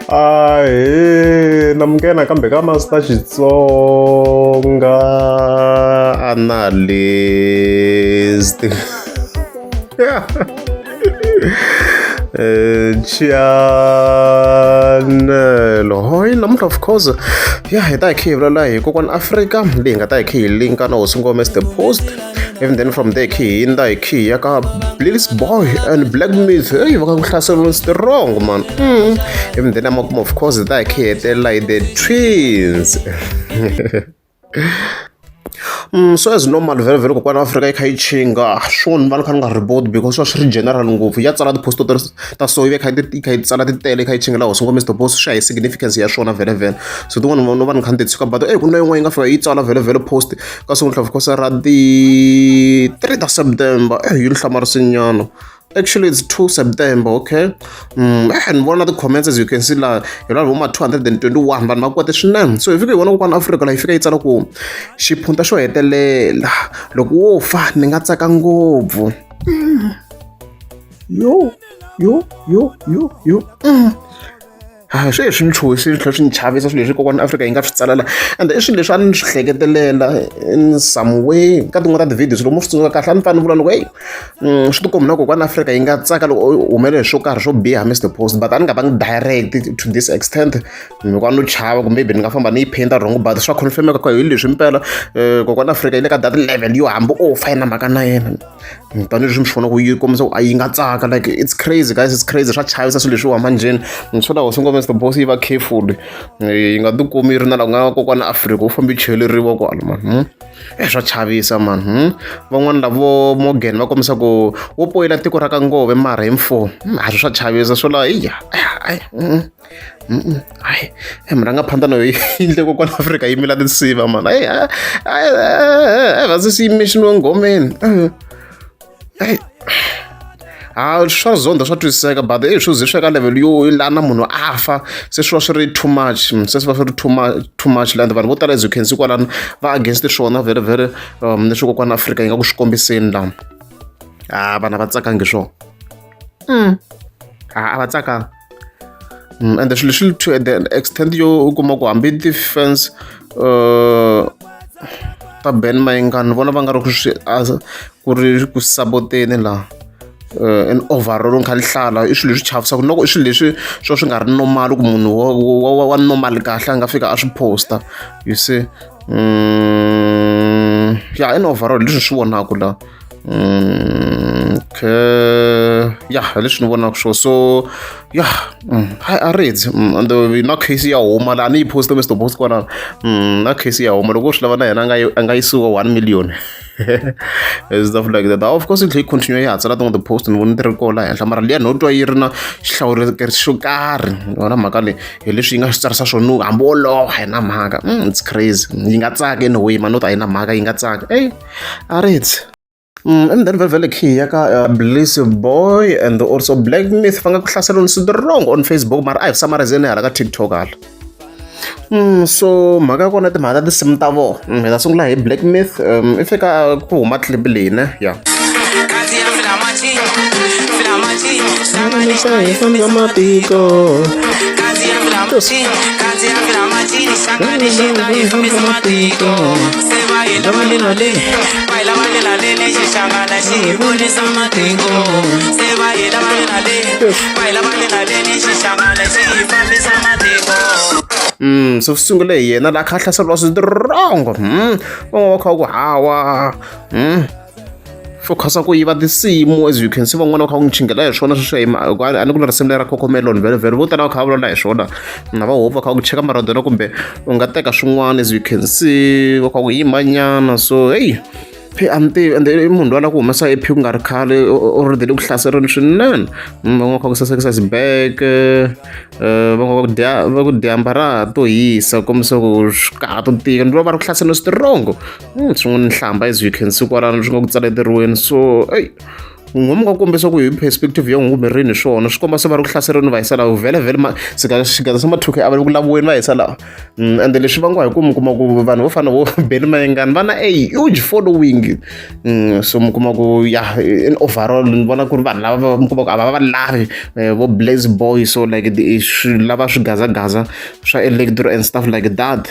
Ahee, namukela kambe ka Master Xitsonga analyst. Channel hoy namuntlha of course hi ta hi kha hi vulavula hi kokwana Africa leyi nga ta hi kha hi linka na hosi ngoma Mr Post, even then from there kha hi hindza hi kha hi ya ka Bliss Boy and Black Myth hey va ka ku hlaseriwa strong man, even then amakumu of course hi ta hi kha hi hetelela hi the twins. So as normal vhele kokwana Africa yi kha yi chinga swona va kha ni nga report because swa swi ri general ngopfu ya tsala tipost ta so yi kha yi tsala titele yi kha yi chingela hosi ngoma Mr Boss swi ya hi significance ya swona vhele so tin'wana no va ni kha ni ti tshuka but ku na yin'wana yi nga fika yi tsala vhele post ka sunguhla of course ra ti 3 ta September yi ni hlamarisinyana. Actually, it's 2 September, okay? And one of the comments, as you can see, la, you know, 221, but makwate swinene. So if you want to go Africa, like, if you tsala ku xiphunta xo hetelela loko wo fa ni nga tsaka ngopfu. Yo. Swi swi ni chuhi swi tlhela swi ni chavisa swilo leswi kokwana Africa yi nga swi tsalela and i swilo leswi a ni swi hleketelela in some way ka tin'wana ta ti-videos lomu swi tsundzuka kahle a ni fanele ni vula loko hey swi tikombi na kokwana Africa yi nga tsaka loko u humelele swo karhi swo biha Mr Post but a ni nga vangi direct to this extent mikwa no chava kumbe maybe ni nga famba ni yi painta wrong but swa confirmeka kwa hi leswi mpela kokwana Africa yi le ka that level yo hambi o fa na mhaka na yena tanihileswi mi swi vona ku yi kombisa ku a yi nga tsaka like it's crazy guys, it's crazy swa chavisa swilo leswi huma njeni ni swi lava swi Mr Boss yi va careful yi nga tikumi ri na loko nga kokwana Africa u fambi cheleriwa kwala man swa chavisa man van'wana lavo Morgan va kombisa ku wo poyela tiko ra ka Ngove mara hi M4 a swi swa chavisa swo la iya mi rhanga phanda no yindle kokwana Africa yi mila tinsiva man va se mission wa ngomeni swa zonda swa twisiseka but swo ze swi ka level yo lana munhu a fa se swi va swi ri too much se swi va swi ri too much land vanhu vo tala as you can see kwalano va against swona very leswi kokwana Africa yi nga ku swi kombiseni laha vana va tsakangi swona a va tsakanga and swilo leswi to the extent yo u kuma ku hambi defense ta Ben Mayengani ni vona va nga ri ku ri ku saboteni laha and overall kha lihlala i swilo leswi chavisaka loko i swilo leswi swi nga ri normal ku munhu wa normal kahle a nga fika a swi posta you see yeah in overall leswi swi vonaka la leswi ni vonaka swo so I read and na case ya huma la ni yi posta Mr Boss kwana na case ya huma loko swi lava na yena a nga yisiwa 1 million stuff like that. Of course it continue ya tsala the post ni vona ri kola henhla mara liya no twa yi ri na xihlawurekisi xo karhi yona mhaka leyi hi leswi yi nga swi tsarisa swona hambi wo loha na mhaka it's crazy yi nga tsaka in a way manota yi na mhaka yi nga tsaka I read and then vele khiya ka Bliss Boy and also Black Myth va nga ku hlasela strong on Facebook mara a hi summarize hala ka TikTok hala. So mhaka kona timhaka ta tinsimu ta vo hi ta sungula hi Black Myth i fika ku huma clip leyi ne ya so sungule hi yena la kha hlaseriwa strong va kha ku hawa focus ku yiva tinsimu as you can see van'wana va kha ku chingela hi swona sweswo a ni ku ri risimu lera Cocomelon vele vo tala va kha va vulavula hi swona na va hope va kha ku cheka maradona kumbe u nga teka swin'wana as you can see va kha ku yimanyana so hey and munhu loyi a ku humesa EP ku nga ri khale already le ku hlaserini swinene van'wana kha ku sasekisa back va ku dyambara to hisa kombisa ku swikaha to tika ni va ri ku hlaseriwa strong swin'wana nhlamba as you can see kwalano swi nga ku tsaleteliweni so ngomu ka kombisa ku hi perspective ya n'wina mirini swona swi komba se va ri ku hlaserini va hisa laha vhele xigaza xa ma-2K a va le ku laviweni va hisa laha ende leswi vangiwa hi ku mi kuma ku vanhu vo fana vo Benny Mayengani va na a huge following so mi kuma ku ya in overall ni vona ku ri vanhu lava mi kuma ku a va va lavi vo Blaze Boy so like lava swigazagaza swa electro and stuff like that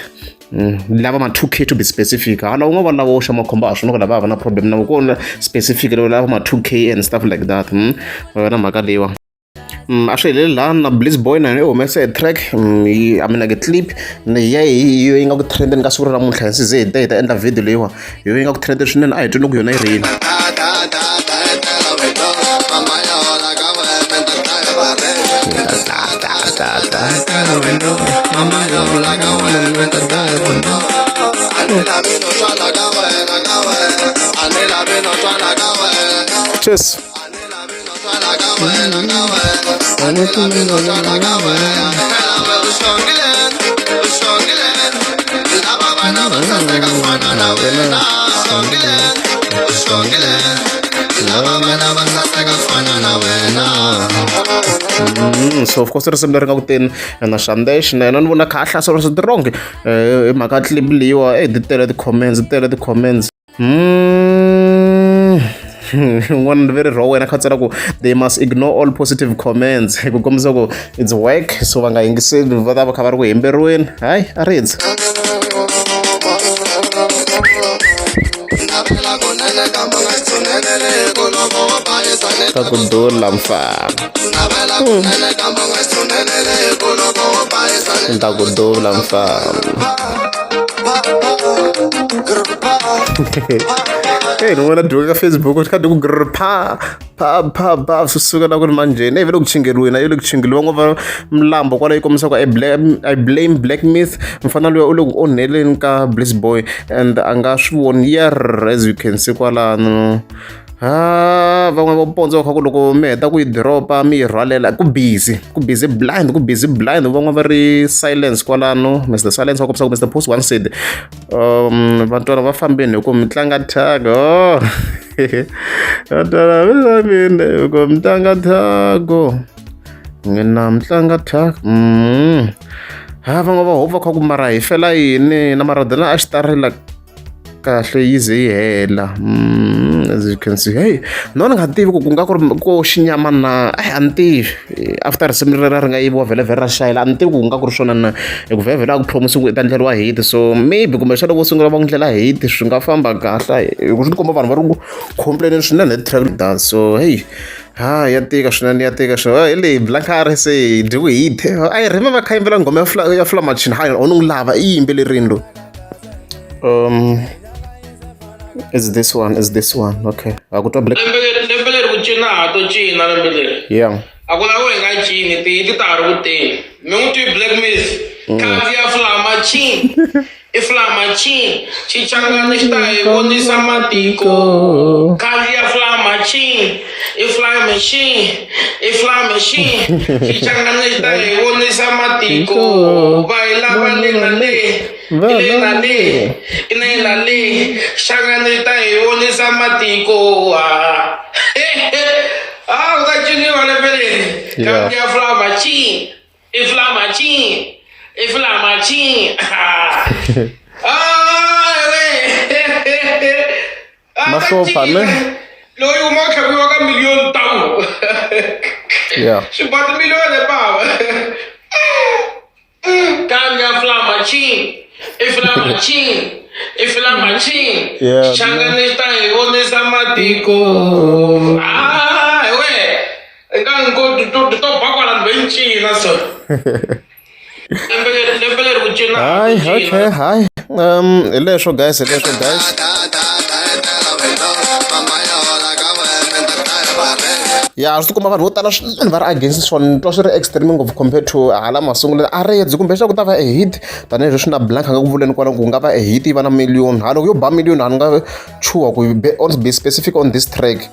lava ma-2K to be specific hala u nga va lava wo xa makhombo a swona ku lava va na problem na kona specific lava ma-2K and stuff like that va na mhaka leyiwa a swi heleli laha na Blaze Boy na yena i humese track like clip yo yi nga ku trendeni ka siku ra namuntlha hi size hi ta endla video leyiwa yo yi nga ku trendeni swinene a hi twini ku yona yi rili Cheers. So of course risimu leri nga ku teni na Shandesh na yena ni vona kha a hlasela strong hi mhaka clip leyiwa ti tele ti-comments un'wana very raw wena kha tsela ku they must ignore all positive comments ku kombisa ku it's work so va nga yingiseli va ta va kha va ri ku hemberiweni hayi a ridza ta ku dula mfana ta ku dula mfana hey no wena duka ka Facebook kha ku grr pa susuka la ku manjeni vele ku chingeriweni ayi le ku chingeliwa ngova mlambo kwala ikomisa ku I blame Black Myth mfana loyi u le ku onheleni ka Blaze Boy and anga swi voni as you can see kwalano van'wana va pondzo kha ku loko mi heta ku yi dropa mi yi rhwalela ku busy blind van'wana va ri silence kwalano Mr Silence wa kopisa ku Mr Post one said vantwana va fambeni hi ku mi tlanga thago vantwana va fambeni hi ku mi tlanga thago ngina mi tlanga thago van'wana va hopa kha ku mara hi fela yini na maradana a xitarela kahle yi ze yi hela as you can see hey no ni nga tivi ku nga ku ri ko xinyama na a ni tivi after risimu ri nga yiviwa vhele ra xayela a ni tivi ku nga ku ri swona na hi ku vhele a ku promise ku ta ndleriwa hit so maybe kumbexana vo sungula va n'wi ndlela hit swi nga famba kahle hi ku swi tikomba vanhu va ri ku complain swinene track dance so hey ya tika swinene hi leyi Blankari se dyiwe hit a yi rima va kha yimbela nghoma ya Fla Machine hayi u n'wi lava i yimbelerini lo Is this one? Okay. Akutwa Black. Lembeleri ku cina ha to cina lembeleri. Yeah. Akula we nga cini ti ta ri ku teni. Mi n'wi twi Black Myth. Khazi ya Fla Machine. I Fla Machine. Xichangani xi ta hi vonisa matiko. Khazi ya Fla Machine. I Fla Machine. Xichangani xi ta hi vonisa matiko. Va hi lava le shangani ta hi vonisa matiko uta ciniwa lembeleri kambi ya Fla Machine i Fla Machine Masopane loyi uma khabiwa ka million tawu yeah swibati miliyoni baba kambi ya Fla Machine i Fla Machine yeah shangani ta hi vonisa matiko we nga ngoti to bakwala ndvencina so lembeleri ku cina okay hi leswo guys ya swi kuma vanhu vo tala swinene va ri against swona twa swi ri extreme ngopfu compared to hala masungulelo a redzi kumbe xa ku ta va a hit tanihileswi na Blank nga ku vuleni kwala ku nga va a hit yi va na million haloko yo ba million a ni nga chuha ku be specific on this track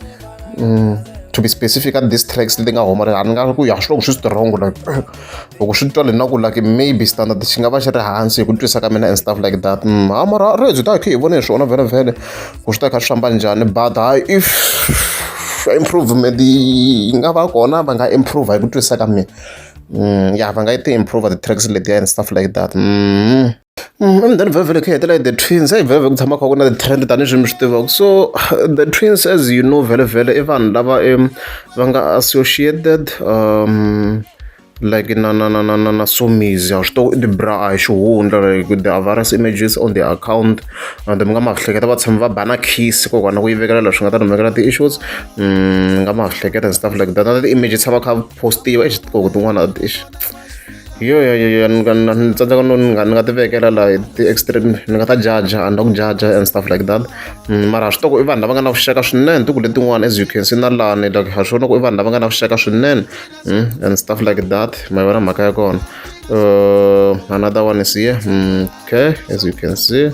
to be specific at these tracks leti nga huma a ni nga ku ya swi loko swi strong like loko swi twa lena ku like maybe standard xi nga va xi ri hansi hi ku twisa ka mina and stuff like that mara redzi ta hi khe hi vone hi swona vhele ku swi ta kha swi famba njhani but if improvement yi nga va kona va nga improve hi ku twisisa ka mina ya va nga yi ti-improve ti-tracks letiya and stuff like that and then vhele kha hetela the twins vhele ku tshama kha ku na ti-trend tanihileswi mi swi tivaka so the twins as you know vhele i vanhu lava va nga associated like na Somizi a swi to the bra a hi xihundla like the various images on the account and mi nga ma hleketa va tshama va bana kiss kokwana ku yi vekela leswi nga ta ni vekela ti-issues mi nga ma hleketa and stuff like that na ti-images tshama kha postiwa exitoko tin'wana lexi yo ni tsandzeka no ni nga ti vekela la ti-extreme ni nga ta jaja and ku jaja and stuff like that mara swi toko i vanhu lava nga na vuxaka swinene tiku letin'wana as you can see na lani like ha swona ku i vanhu lava nga na vuxaka swinene and stuff like that ma vona mhaka ya kona another one is here okay as you can see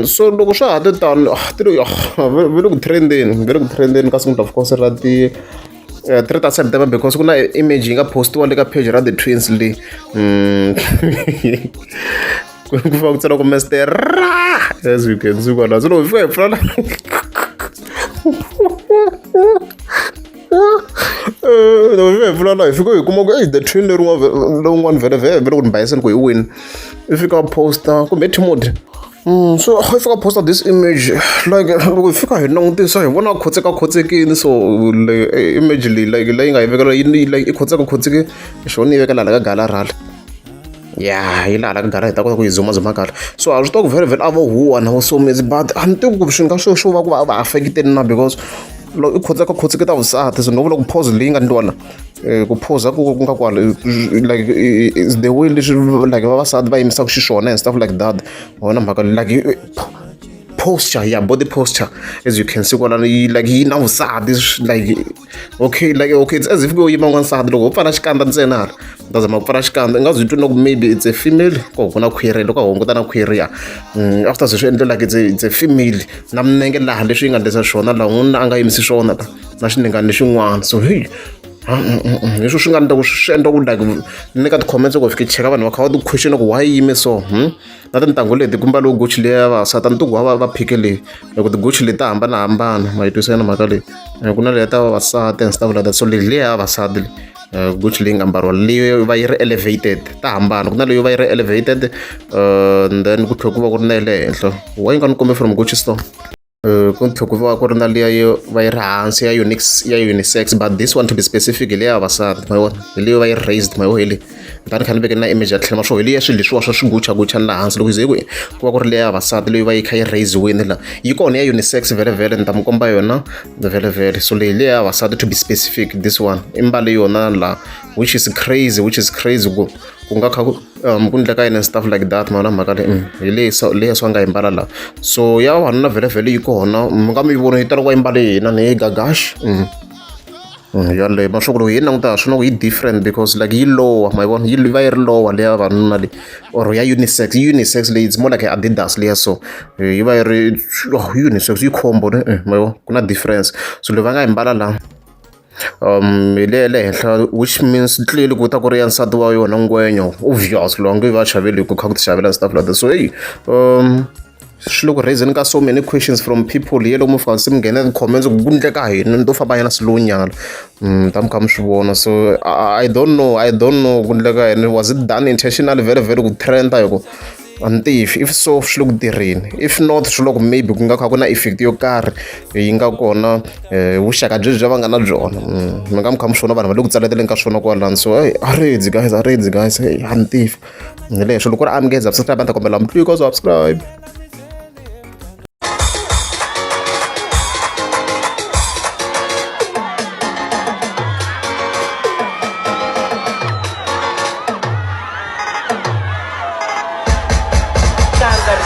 so loko swa ha ti tani ve le ku trendeni kasi n'wi ta of course ra ti 3 September because kuna image yi nga postiwa le ka page ra the twins le ku fa ku tsala ku Mr. as you can see kona so loko hi pfula hi fika hi kuma ku the twin lowun'wana vhele ku ni bayiseni ku hi win i fika posta kumbe Timothy so I fika posta this image like loko hi fika hi langutisa hi vona khotsekini so image leyi like leyi nga yi vekela like i khotseke xona yi vekela hala ka galarala ya yi laha ka gala hi ta kota ku yi zumazuma kahle so a swi tiva ku vhele a vo huwa na vo Somizi but a ni tivi ku swi nga swo va ku va affecteni na because loko i khotseke ta vusati so no vula ku pose leyi nga ndliwana ku phosa ku nga kwala like is the way leswi like vavasati va yimisaka xiswona and stuff like that wona mhaka like posture body posture as you can see kwalano like yi na vusati like okay it's as if ku yima n'wansati loko u pfala xikandza ntsena hala u ta zama ku pfala xikandza i nga byi twi loko maybe it's a female ku na khwiri loko a hunguta na khwiri after swi endle like it's a female na minenge laha leswi yi nga endlisa swona laha n'wanuna a nga yimisi swona na xinengani lexin'wana so hey leswi swi nga endla ku swi endla ku like ni ka ti-comments ku fika cheka vanhu va kha va ti question ku why yime so na tintangu leti kumba loko Gucci leyi ya vavasati ni tiku va phike leyi loko ti-Gucci leti ta hambanahambana ma yi twisana mhaka leyi ku na leyi ta vavasati and stuff like that so leyi ya vavasati leyi Gucci leyi nga mbariwa leyi va yi ri elevated ta hambana ku na leyi va yi ri elevated then ku tlhela ku va ku ri na le henhla why yi nga ni kombi from Gucci store ku tlhela ku va ku ri na liya yo va yi ri hansi ya unisex but this one to be specific hi leyi ya vavasati ma vona hi leyi va yi raised ma yo heli tani kha ni veke na image ya tlhela ma swo hi leyi ya swilo leswiwa swa swiguchaguchani laha hansi loko hi ze ku va ku ri leyi ya vavasati leyi va yi kha yi raisiwini la yi kona ya unisex vhele ni ta mi komba yona vhele so leyi leyi ya vavasati to be specific this one i mbale yona la which is crazy ku nga kha ku ndleka yini and stuff like that mana mhaka hi leyi swa nga yi mbala la so ya vavanuna vhele yi kona mi nga mi vona yi tala ku yi mbale hina ni yi gagash yaleyo mashoku loko hi languta swona ku yi different because like yi lower ma yi vona yi va yi ri lower leya vavanuna leyi or ya unisex leyi it's more like Adidas leya so yi va yi ri unisex yi combo ma yi vona ku na difference so leyi va nga yi mbala la hi le henhla which means clearly ku ta ku ri ya nsati wa yona ngwenya obvious loko nge va xaveli ku kha ku ti xavela and stuff like that so hey swi le ku raiseni ka so many questions from people ye loko mi fika se mi nghena ti-comments ku ndleka hina ni to famba yena slow nyana ta mi kha mi swi vona so I don't know ku ndleka yini was it done intentionally vhele ku trenda hi ku a ni tivi if so swi le ku tirheni if not swi loko maybe ku nga kha ku na effect yo karhi yi nga kona vuxaka byebyi va nga na byona mi nga mi kha mi swona vanhu va le ku tsaleteleni ka swona kwalani so areds guys hey a ni tivi hi leswo loko ku ri amukeza subscribe a ni ta kombela mi click subscribe. Standard